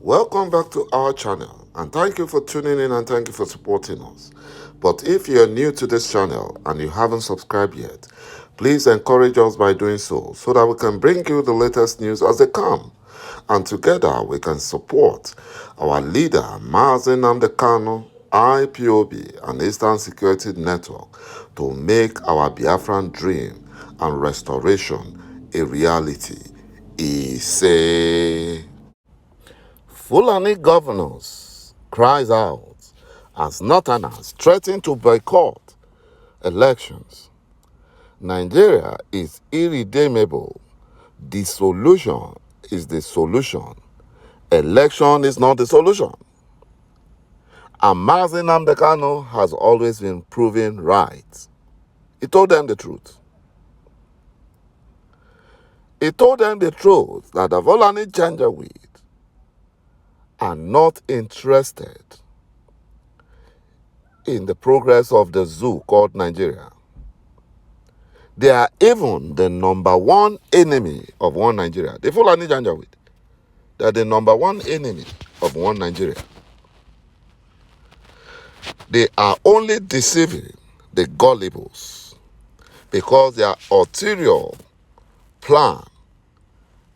Welcome back to our channel, and thank you for tuning in and thank you for supporting us. But if you're new to this channel and you haven't subscribed yet, please encourage us by doing so that we can bring you the latest news as they come. And together we can support our leader, Mazi Nnamdi Kanu, IPOB, and Eastern Security Network to make our Biafran dream and restoration a reality. He say. Fulani governors cries out as Northerners threaten to boycott elections. Nigeria is irredeemable. The solution is the solution. Election is not the solution. And Mazi Nnamdi Kanu has always been proven right. He told them the truth. He told them the truth that the Fulani Janjaweed are not interested in the progress of the zoo called Nigeria. They are even the number one enemy of one Nigeria. The Fulani Janjaweed, they are the number one enemy of one Nigeria. They are only deceiving the gullibles because their ulterior plan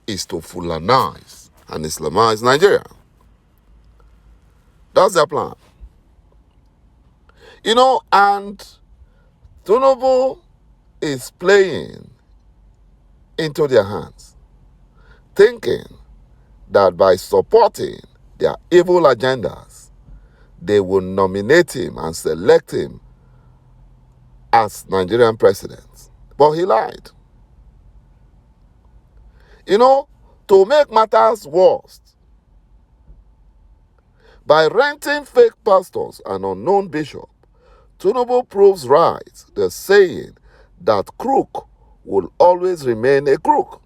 is to Fulanize and Islamize Nigeria. That's their plan. And Tinubu is playing into their hands, thinking that by supporting their evil agendas, they will nominate him and select him as Nigerian president. But he lied. To make matters worse, by renting fake pastors and unknown bishop, Tinubu proves right the saying that crook will always remain a crook.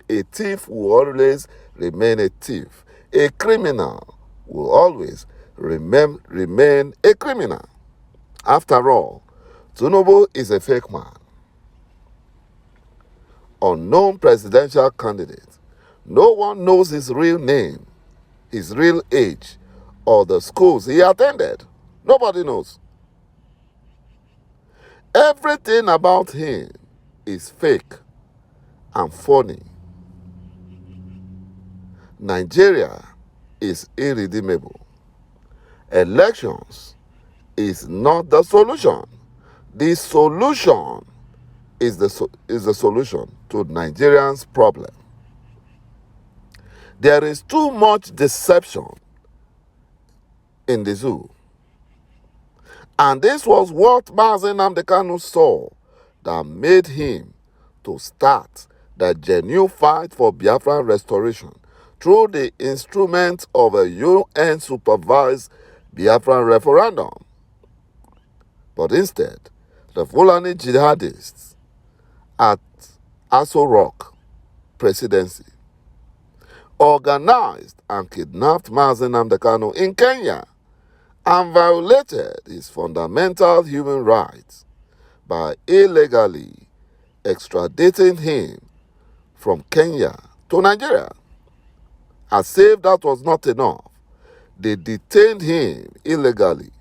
A thief will always remain a thief. A criminal will always remain a criminal. After all, Tinubu is a fake man. Unknown presidential candidate. No one knows his real name, his real age, or the schools he attended. Nobody knows. Everything about him is fake and phony. Nigeria is irredeemable. Elections is not the solution. The solution is the solution to Nigerians' problem. There is too much deception in the zoo. And this was what Mazi Nnamdi Kanu saw that made him to start the genuine fight for Biafra restoration through the instrument of a UN-supervised Biafra referendum. But instead, the Fulani jihadists at Aso Rock presidency organized and kidnapped Mazi Nnamdi Kanu in Kenya and violated his fundamental human rights by illegally extraditing him from Kenya to Nigeria. As if that was not enough, they detained him illegally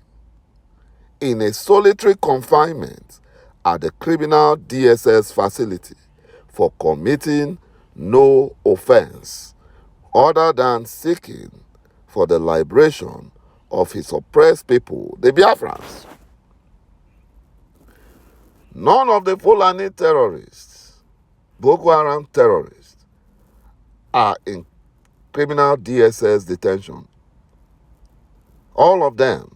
in a solitary confinement at the criminal DSS facility for committing no offense other than seeking for the liberation of his oppressed people, the Biafrans. None of the Fulani terrorists, Boko Haram terrorists, are in criminal DSS detention. All of them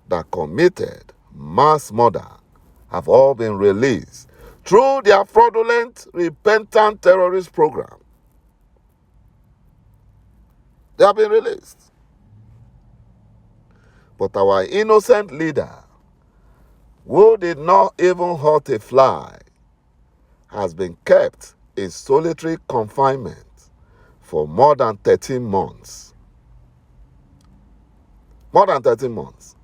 that committed mass murder have all been released through their fraudulent, repentant terrorist program. They have been released. But our innocent leader, who did not even hurt a fly, has been kept in solitary confinement for more than 13 months. More than 13 months.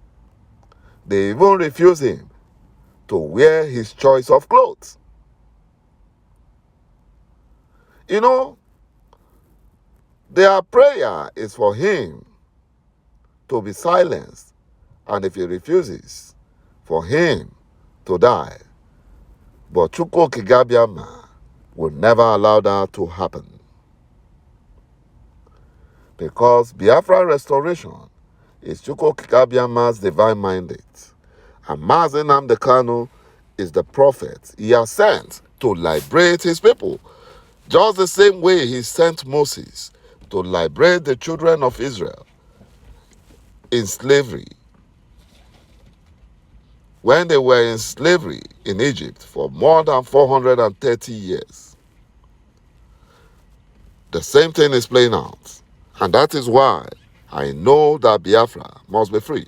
They even refuse him to wear his choice of clothes. Their prayer is for him to be silenced, and if he refuses, for him to die. But ΤΣ°ΤİΚΙΟ will never allow that to happen. Because Biafra restoration is ΤΣ°ΤΙΚΙΟ's divine mandate. And Mazi Nnamdi Kanu is the prophet he has sent to liberate his people. Just the same way he sent Moses to liberate the children of Israel in slavery, when they were in slavery in Egypt for more than 430 years. The same thing is playing out. And that is why I know that Biafra must be free.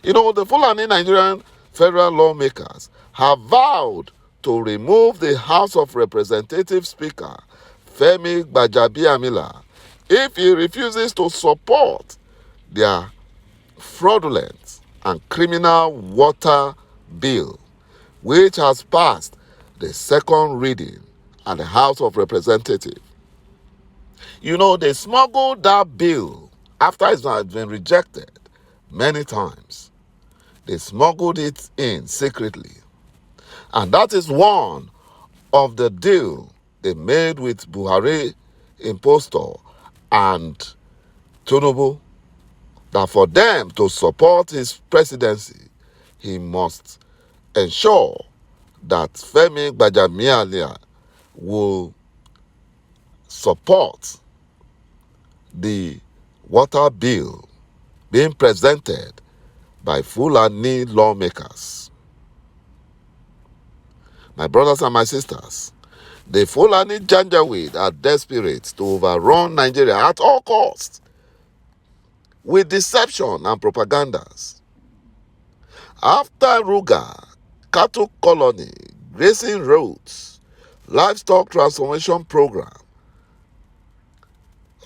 You know, the Fulani Nigerian federal lawmakers have vowed to remove the House of Representatives Speaker, Femi Gbajabiamila, if he refuses to support their fraudulent and criminal water bill, which has passed the second reading at the House of Representatives. You know, they smuggled that bill after it had been rejected many times. They smuggled it in secretly. And that is one of the deal they made with Buhari impostor and Tinubu, that for them to support his presidency, he must ensure that Femi Gbajabiamila will support the water bill being presented by Fulani lawmakers. My brothers and my sisters, the Fulani Janjaweed are desperate to overrun Nigeria at all costs with deception and propagandas. After Ruga, cattle colony, grazing roads, livestock transformation program,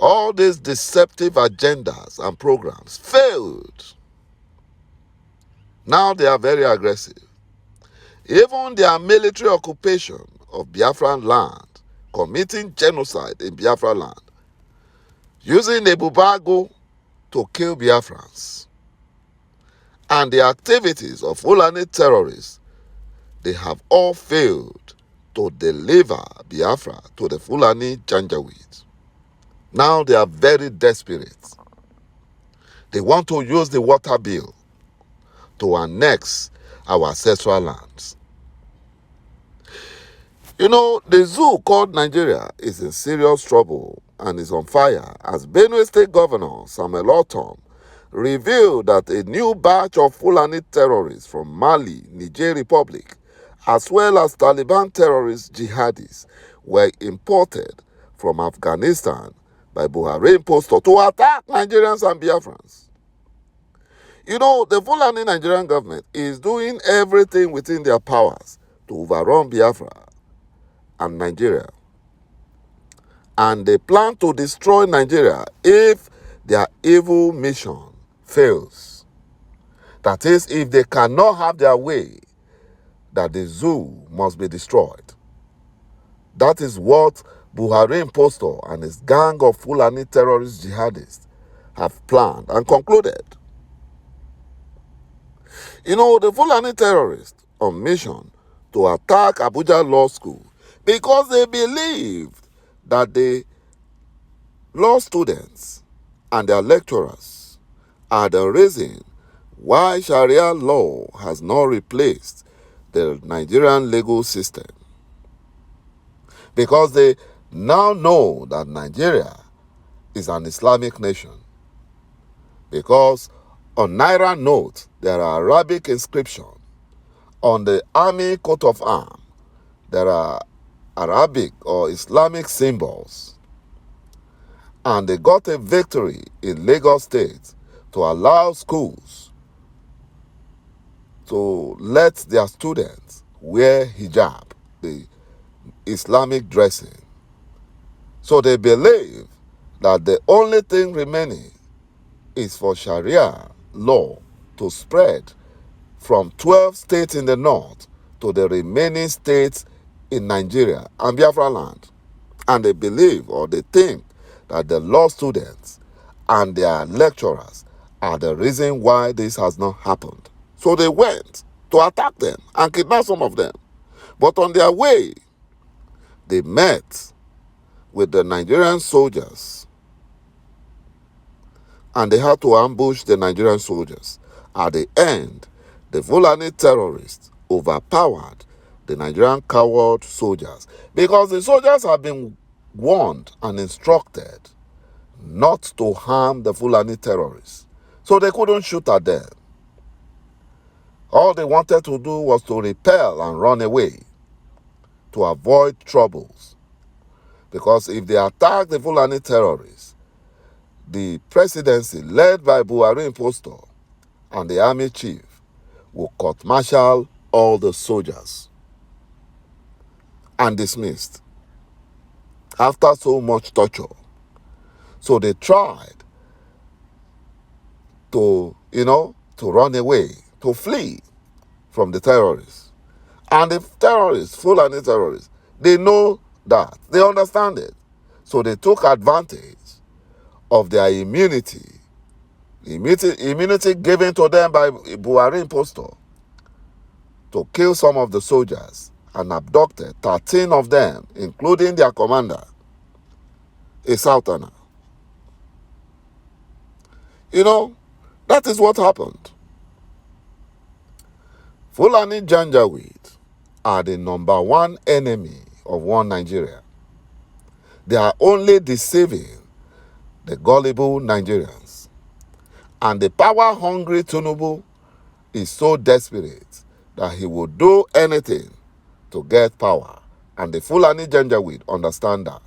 all these deceptive agendas and programs failed. Now they are very aggressive. Even their military occupation of Biafran land, committing genocide in Biafra land, using Ebubago to kill Biafrans, and the activities of Fulani terrorists, they have all failed to deliver Biafra to the Fulani Janjaweed. Now they are very desperate. They want to use the water bill to annex our ancestral lands. You know, the zoo called Nigeria is in serious trouble and is on fire as Benue State Governor Samuel Ortom revealed that a new batch of Fulani terrorists from Mali, Niger Republic, as well as Taliban terrorist jihadis were imported from Afghanistan by Buhari impostor to attack Nigerians and Biafrans. You know, the Fulani Nigerian government is doing everything within their powers to overrun Biafra and Nigeria. And they plan to destroy Nigeria if their evil mission fails. That is, if they cannot have their way, that the zoo must be destroyed. That is what Buhari impostor and his gang of Fulani terrorist jihadists have planned and concluded. You know, the Fulani terrorists on mission to attack Abuja Law School because they believed that the law students and their lecturers are the reason why Sharia law has not replaced the Nigerian legal system. Because they now know that Nigeria is an Islamic nation. Because on Naira note, there are Arabic inscriptions. On the army coat of arms, there are Arabic or Islamic symbols. And they got a victory in Lagos State to allow schools to let their students wear hijab, the Islamic dressing. So they believe that the only thing remaining is for Sharia law to spread from 12 states in the north to the remaining states in Nigeria and Biafra land. And they believe or they think that the law students and their lecturers are the reason why this has not happened. So they went to attack them and kidnap some of them. But on their way, they met with the Nigerian soldiers, and they had to ambush the Nigerian soldiers. At the end, the Fulani terrorists overpowered the Nigerian coward soldiers because the soldiers have been warned and instructed not to harm the Fulani terrorists. So they couldn't shoot at them. All they wanted to do was to repel and run away to avoid troubles. Because if they attack the Fulani terrorists, the presidency led by Buhari impostor and the army chief will court-martial all the soldiers and dismissed after so much torture. So they tried to run away, to flee from the terrorists. And the terrorists, Fulani terrorists, they know that. They understand it. So they took advantage of their immunity given to them by Buhari impostor to kill some of the soldiers and abducted 13 of them, including their commander, a Southerner. That is what happened. Fulani Janjaweed are the number one enemy of one Nigeria. They are only deceiving the gullible Nigerians. And the power-hungry Tinubu is so desperate that he will do anything to get power. And the Fulani Janjaweed understand that.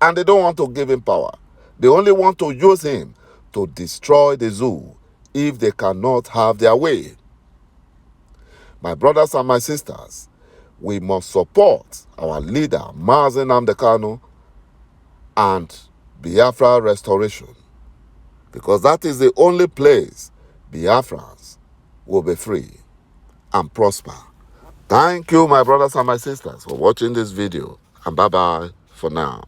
And they don't want to give him power. They only want to use him to destroy the zoo if they cannot have their way. My brothers and my sisters, we must support our leader, Mazi Nnamdi Kanu, and Biafra restoration, because that is the only place Biafrans will be free and prosper. Thank you, my brothers and my sisters, for watching this video, and bye-bye for now.